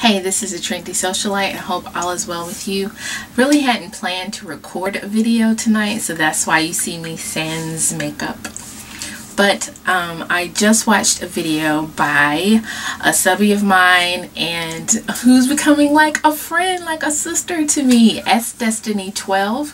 Hey, this is a Trinity Socialite. I hope all is well with you. Really hadn't planned to record a video tonight, so that's why you see me sans makeup. But I just watched a video by a subby of mine and who's becoming like a friend, like a sister to me, SDestiny12.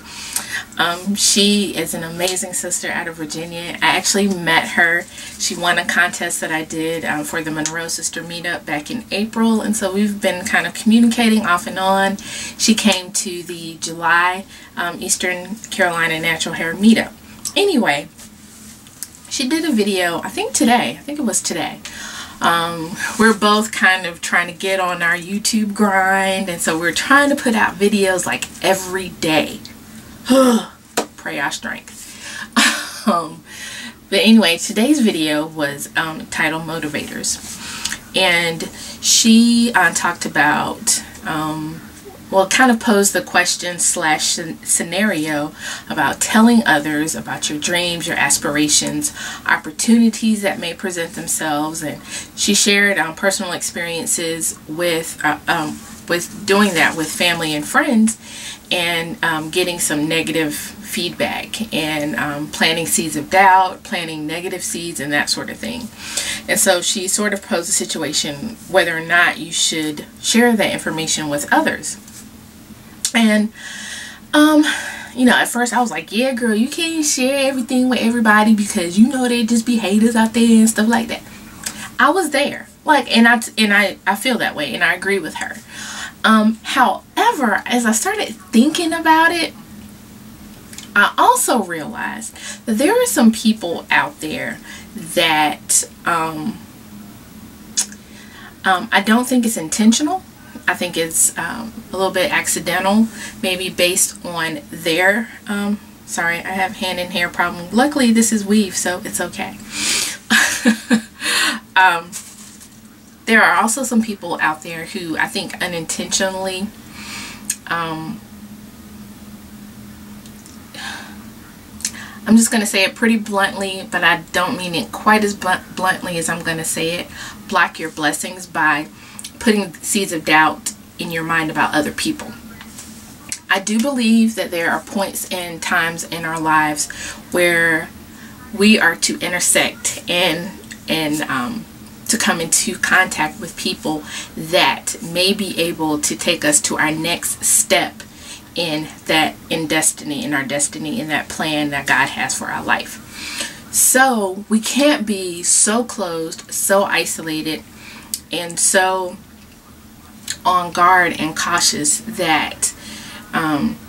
She is an amazing sister out of Virginia. I actually met her. She won a contest that I did for the Monroe Sister Meetup back in April, and so we've been kind of communicating off and on. She came to the July Eastern Carolina Natural Hair Meetup. Anyway, she did a video, I think it was today. We're both kind of trying to get on our YouTube grind, and so we're trying to put out videos like every day. Pray our strength. But anyway, today's video was titled Motivators, and she talked about well, kind of posed the question slash scenario about telling others about your dreams, your aspirations, opportunities that may present themselves, and she shared personal experiences with doing that with family and friends, and getting some negative feedback, and planting seeds of doubt, planting negative seeds, and that sort of thing. And so she sort of posed a situation whether or not you should share that information with others. And you know, at first I was like, yeah girl, you can't share everything with everybody because you know they just be haters out there and stuff like that. I was there, like, and I feel that way, and I agree with her. However, as I started thinking about it, I also realized that there are some people out there that I don't think it's intentional. I think it's a little bit accidental, maybe based on their sorry, I have hand and hair problem. Luckily this is weave, so it's okay. There are also some people out there who I think unintentionally I'm just going to say it pretty bluntly, but I don't mean it quite as bluntly as I'm going to say it, block your blessings by putting seeds of doubt in your mind about other people. I do believe that there are points and times in our lives where we are to intersect and to come into contact with people that may be able to take us to our next step in destiny, in that plan that God has for our life. So we can't be so closed, so isolated, and so on guard and cautious that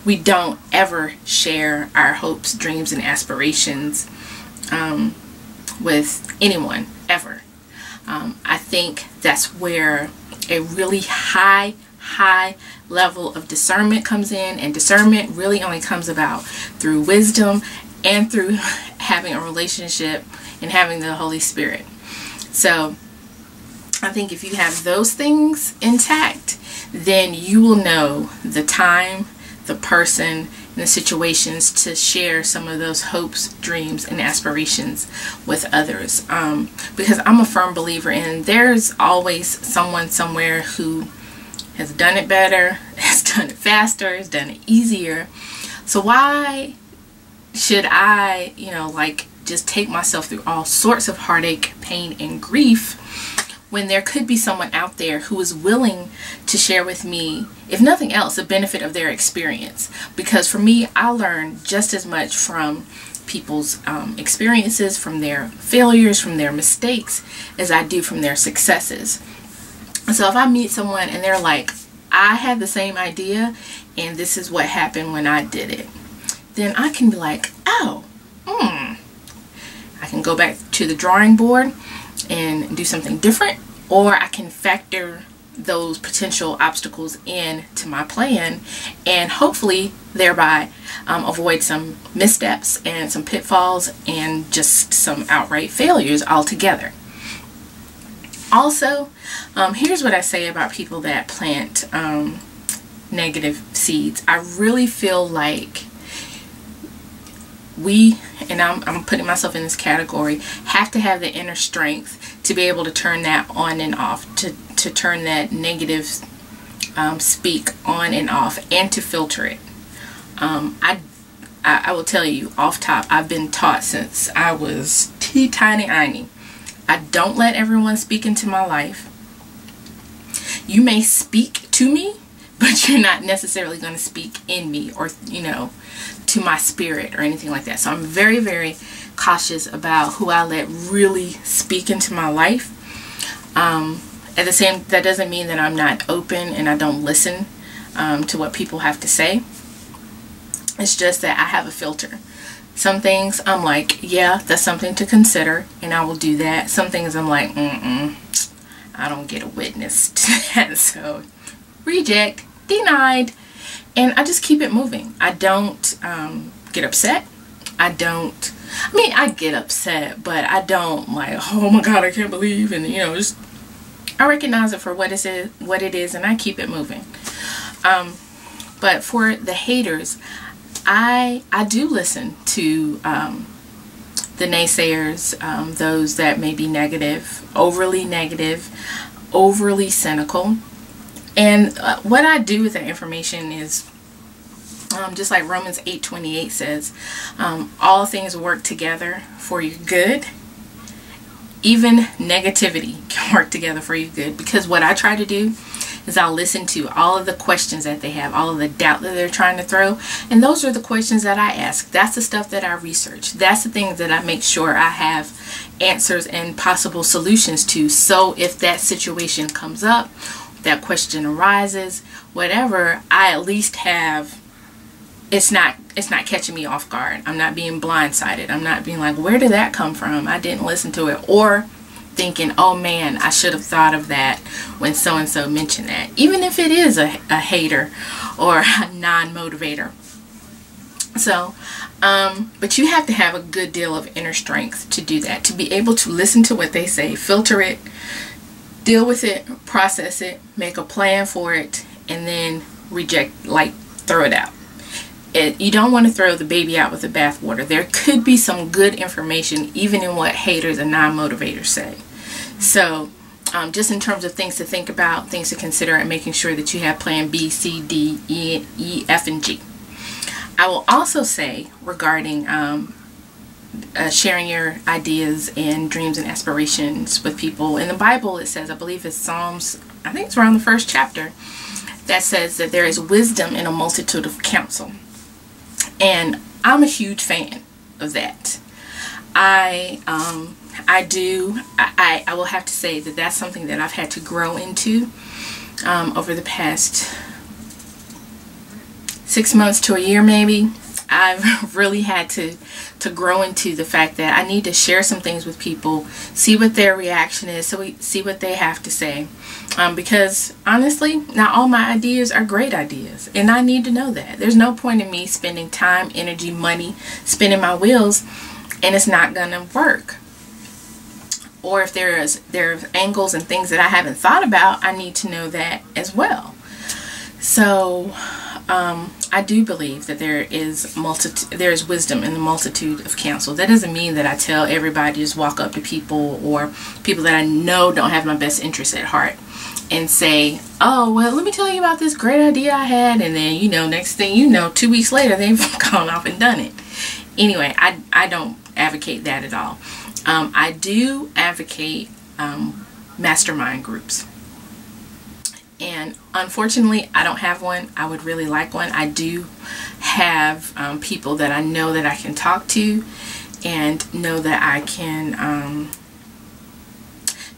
we don't ever share our hopes, dreams, and aspirations with anyone ever. I think that's where a really high level of discernment comes in, and discernment really only comes about through wisdom and through having a relationship and having the Holy Spirit. So I think if you have those things intact, then you will know the time, the person, and the situations to share some of those hopes, dreams, and aspirations with others. Because I'm a firm believer in there's always someone somewhere who has done it better, has done it faster, has done it easier. So why should I, you know, like, just take myself through all sorts of heartache, pain, and grief when there could be someone out there who is willing to share with me, if nothing else, the benefit of their experience? Because for me, I learn just as much from people's experiences, from their failures, from their mistakes, as I do from their successes. So if I meet someone and they're like, I had the same idea and this is what happened when I did it, then I can be like, oh, I can go back to the drawing board and do something different, or I can factor those potential obstacles in to my plan and hopefully thereby avoid some missteps and some pitfalls and just some outright failures altogether. Also, here's what I say about people that plant negative seeds. I really feel like we, and I'm putting myself in this category, have to have the inner strength to be able to turn that on and off, to turn that negative speak on and off, and to filter it. I will tell you off top, I've been taught since I was teeny-tiny. I don't let everyone speak into my life. You may speak to me, but you're not necessarily going to speak in me, or, you know, to my spirit or anything like that. So I'm very, very cautious about who I let really speak into my life. At the same, that doesn't mean that I'm not open and I don't listen to what people have to say. It's just that I have a filter. Some things I'm like, yeah, that's something to consider, and I will do that. Some things I'm like, I don't get a witness to that, so reject, denied, and I just keep it moving. I don't get upset. I mean, I get upset, but I don't like, oh my God, I can't believe, and you know, just I recognize it for what it is, and I keep it moving. But for the haters, I do listen to the naysayers, those that may be negative, overly cynical. And what I do with that information is, just like Romans 8:28 says, all things work together for your good. Even negativity can work together for your good, because what I try to do is I'll listen to all of the questions that they have, all of the doubt that they're trying to throw, and those are the questions that I ask. That's the stuff that I research. That's the things that I make sure I have answers and possible solutions to. So if that situation comes up, that question arises, whatever, I at least have, it's not catching me off guard. I'm not being blindsided. I'm not being like, where did that come from? I didn't listen to it. Or thinking, oh man, I should have thought of that when so-and-so mentioned that. Even if it is a hater or a non-motivator. So, but you have to have a good deal of inner strength to do that. To be able to listen to what they say, filter it, deal with it, process it, make a plan for it, and then reject, like throw it out. You don't want to throw the baby out with the bathwater. There could be some good information even in what haters and non-motivators say. So just in terms of things to think about, things to consider, and making sure that you have plan B, C, D, E, F, and G. I will also say regarding sharing your ideas and dreams and aspirations with people. In the Bible it says, I believe it's Psalms, I think it's around the first chapter, that says that there is wisdom in a multitude of counsel. And I'm a huge fan of that. I will have to say that that's something that I've had to grow into over the past 6 months to a year maybe. I've really had to grow into the fact that I need to share some things with people, see what their reaction is, so we see what they have to say. Because honestly, not all my ideas are great ideas, and I need to know that. There's no point in me spending time, energy, money, spinning my wheels, and it's not gonna work. Or if there's angles and things that I haven't thought about, I need to know that as well. So I do believe that there is wisdom in the multitude of counsel. That doesn't mean that I tell everybody to just walk up to people, or people that I know don't have my best interests at heart, and say, oh, well, let me tell you about this great idea I had, and then, you know, next thing you know, 2 weeks later, they've gone off and done it. Anyway, I don't advocate that at all. I do advocate mastermind groups. And unfortunately, I don't have one. I would really like one. I do have people that I know that I can talk to, and know that I can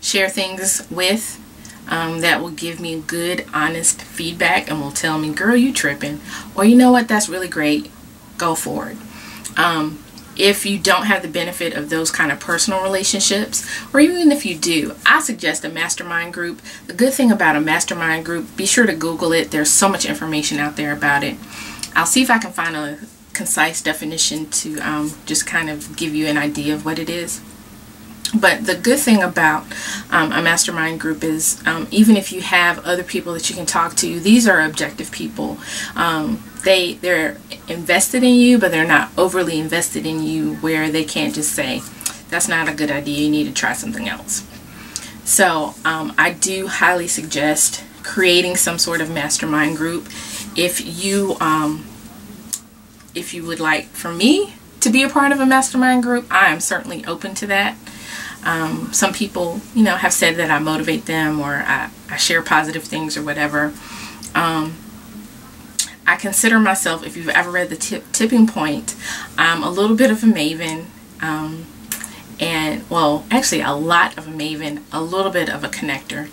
share things with, that will give me good, honest feedback and will tell me, girl, you tripping, or you know what, that's really great, go for it. If you don't have the benefit of those kind of personal relationships, or even if you do, I suggest a mastermind group. The good thing about a mastermind group, be sure to Google it. There's so much information out there about it. I'll see if I can find a concise definition to just kind of give you an idea of what it is. But the good thing about a mastermind group is, even if you have other people that you can talk to, these are objective people. They're invested in you, but they're not overly invested in you where they can't just say, that's not a good idea, you need to try something else. So I do highly suggest creating some sort of mastermind group. If you would like for me to be a part of a mastermind group, I am certainly open to that. Some people, have said that I motivate them, or I share positive things or whatever. I consider myself, if you've ever read The Tipping Point, I'm a little bit of a maven, and well, actually a lot of a maven, a little bit of a connector.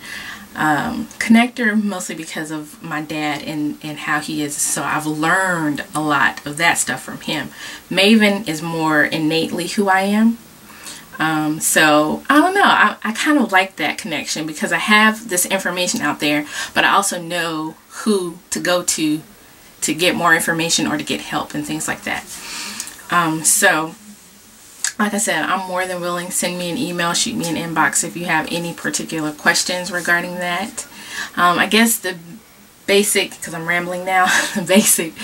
Connector mostly because of my dad and how he is, so I've learned a lot of that stuff from him. Maven is more innately who I am. So I don't know, I kind of like that connection because I have this information out there, but I also know who to go to get more information or to get help and things like that. So like I said, I'm more than willing. Send me an email, shoot me an inbox if you have any particular questions regarding that. I guess the basic, because I'm rambling now, the basic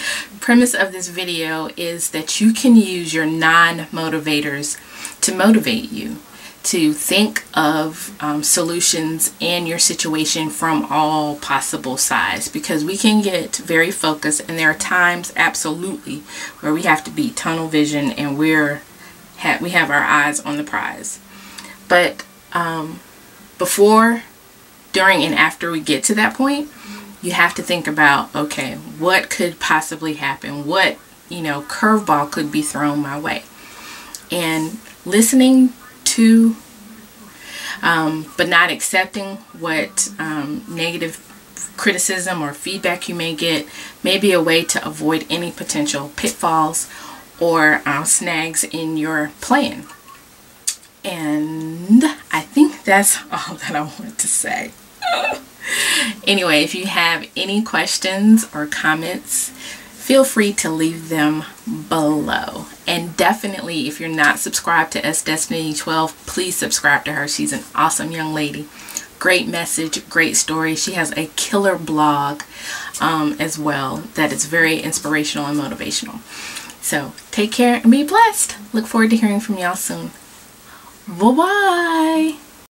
premise of this video is that you can use your non-motivators to motivate you to think of solutions in your situation from all possible sides, because we can get very focused, and there are times absolutely where we have to be tunnel vision and we have our eyes on the prize. But before, during, and after we get to that point, you have to think about, okay, what could possibly happen? What, curveball could be thrown my way? And listening to, but not accepting what negative criticism or feedback you may get may be a way to avoid any potential pitfalls or snags in your plan. And I think that's all that I want to say. Anyway, if you have any questions or comments, feel free to leave them below. And definitely, if you're not subscribed to SDestiny12, please subscribe to her. She's an awesome young lady. Great message, great story. She has a killer blog as well that is very inspirational and motivational. So take care and be blessed. Look forward to hearing from y'all soon. Bye-bye.